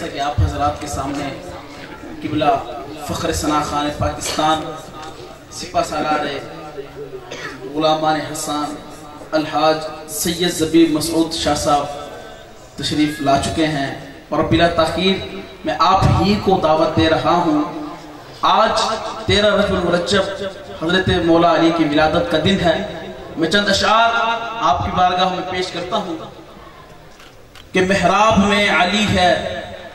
کہ آپ حضرات کے سامنے قبلہ فخر ثنا خان پاکستان سپہ سالار غلامان حسان الحاج سید زبیب مسعود شاہ صاحب تشریف لا چکے ہیں اور بلا تاخیر میں آپ ہی کو دعوت دے رہا ہوں۔ آج 13 رجب المرجب حضرت مولا علی کی ولادت کا دن ہے۔ میں چند اشعار آپ کی بارگاہ میں پیش کرتا ہوں کہ محراب میں علی ہے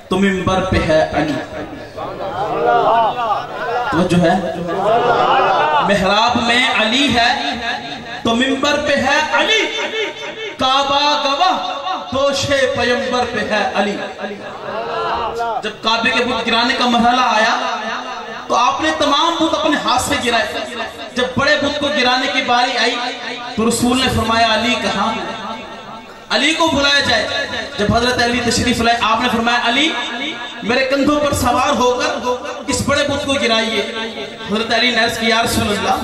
تو منبر پہ ہے علی۔ توجہ ہے، محراب میں علی ہے تو منبر پہ ہے علی، کعبہ گواہ دوشے پیمبر پہ ہے علی۔ جب کعبے کے بت گرانے کا مرحلہ آیا تو آپ نے تمام بت اپنے ہاتھ سے گرائے۔ جب بڑے بت کو گرانے کی باری آئی تو رسول نے فرمایا علی کہاں؟ علی کو بلایا جائے۔ جب حضرت علی تشریف لائے آپ نے فرمایا علی میرے کندھوں پر سوار ہو کر اس بڑے بت کو گرائیے۔ حضرت علی نے عرض کیا یا رسول اللہ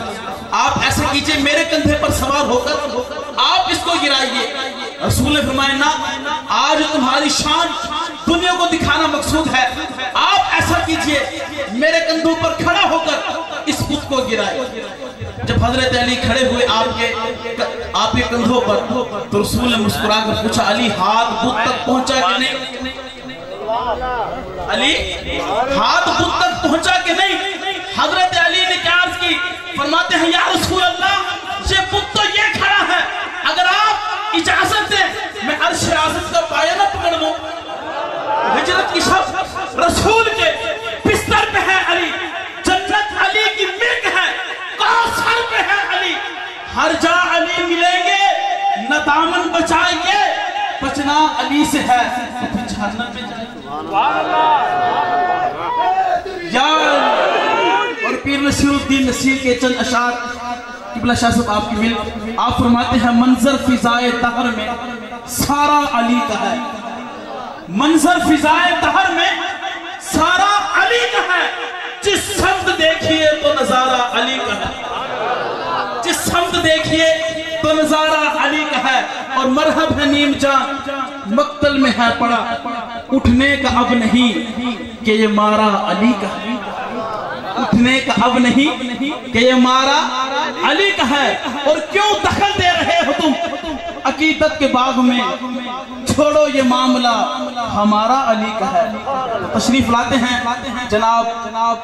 آپ ایسا کیجئے میرے کندھے پر سوار ہو کر آپ اس کو گرائیے۔ رسول نے فرمایا نہ، آج تمہاری شان دنیا کو دکھانا مقصود ہے، آپ ایسا کیجئے میرے کندھوں پر کھڑا ہو کر اس بت کو گرائے۔ جب حضرت علی کھڑے ہوئے آپ کے کندھوں پر تو رسول نے مسکرا کر پوچھا علی ہاتھ بت تک پہنچا کہ نہیں؟ علی ہاتھ بت تک پہنچا کہ نہیں؟ حضرت علی نے کیا عرض کی؟ فرماتے ہیں یا رسول اللہ یہ بت تو یہ کھڑا ہے، اگر آپ اجازت دیں میں عرش اعظم کا پایہ نہ پکڑ لوں۔ ہجرت کی شب رسول کے بستر پہ ہے علی، جنت علی کی ملک ہے، کوثر پہ ہے علی، ہر جا علی ملیں گے نہ دامن بچائیں گے، بچنا علی سے ہے تو پھر جہنم میں جائیں گے۔ یا اور پیر نصیر الدین نصیر کے چند اشعار قبلہ شاہ صاحب آپ کی ملک، آپ فرماتے ہیں منظر فضائے دہر میں سارا علی کا ہے، منظر فضائے دہر میں سارا علی کا ہے، جس سمت دیکھیے تو نظارہ علی کا ہے، جس سمت دیکھیے تو نظارہ علی کا ہے۔ اور مرحب ہے نیم جان مقتل میں ہے پڑا، اٹھنے کا اب نہیں کہ یہ مارا علی کا ہے، اٹھنے کا اب نہیں کہ یہ مارا علی کا ہے۔ اور کیوں دخل دے رہے ہو تم عقیدت کے باغ میں، چھوڑو یہ معاملہ ہمارا علی کا ہے۔ تشریف لاتے ہیں جناب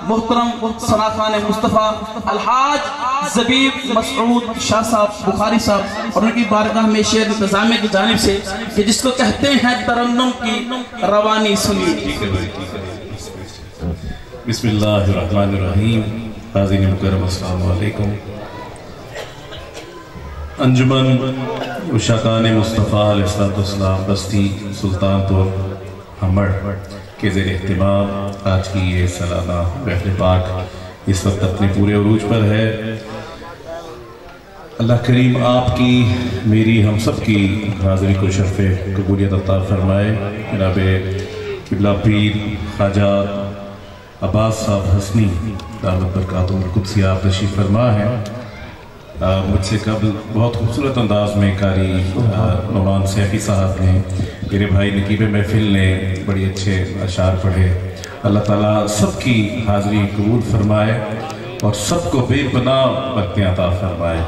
محترم ثنا خان مصطفیٰ الحاج زبیب مسعود شاہ صاحب بخاری صاحب، اور ان کی بارگاہ میں شعر انتظامیہ کی جانب سے کہ جس کو کہتے ہیں ترنم کی روانی سنی۔ بسم اللہ الرحمن الرحیم۔ حاضرین مکرم السلام علیکم۔ انجمن عشاقان مصطفیٰ علیہ السلام بستی سلطان پور ہمڑ کے زیر اہتمام آج کی یہ سالانہ محفل پاک اس وقت اپنے پورے عروج پر ہے۔ اللہ کریم آپ کی میری ہم سب کی حاضری کو شرف قبولیت عطا فرمائے۔ جناب قبلہ پیر خواجہ عباس صاحب حسنی دامت برکاتہم القدسیہ آپ تشریف فرما ہیں۔ مجھ سے قبل بہت خوبصورت انداز میں قاری نعمان سیفی صاحب نے، میرے بھائی نقیب محفل نے بڑی اچھے اشعار پڑھے۔ اللہ تعالیٰ سب کی حاضری قبول فرمائے اور سب کو بے پناہ برکتیں عطا فرمائے۔